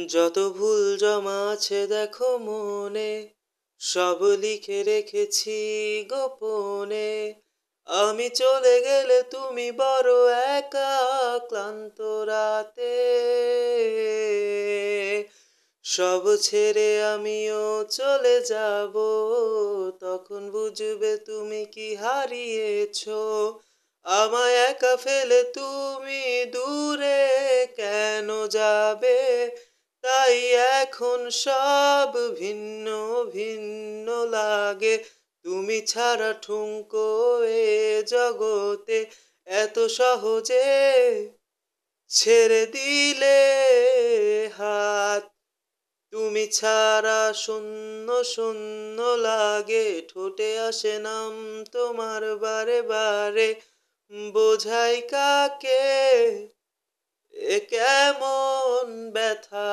যত ভুল জমা আছে দেখো মনে, সব লিখে রেখেছি গোপনে। আমি চলে গেলে তুমি বড় একা, ক্লান্ত রাতে সব ছেড়ে আমিও চলে যাব। তখন বুঝবে তুমি কি হারিয়েছো। আমায় একা ফেলে তুমি দূরে কেন যাবে? তাই এখন সব ভিন্ন ভিন্ন লাগে। তুমি ছাড়া ঠুনকো এ জগতে এত সহজে ছেড়ে দিলে হাত। তুমি ছাড়া শূন্য শূন্য লাগে, ঠোঁটে আসে নাম তোমার বারে বারে। বোঝাই কাকে এ কেমন ব্যথা।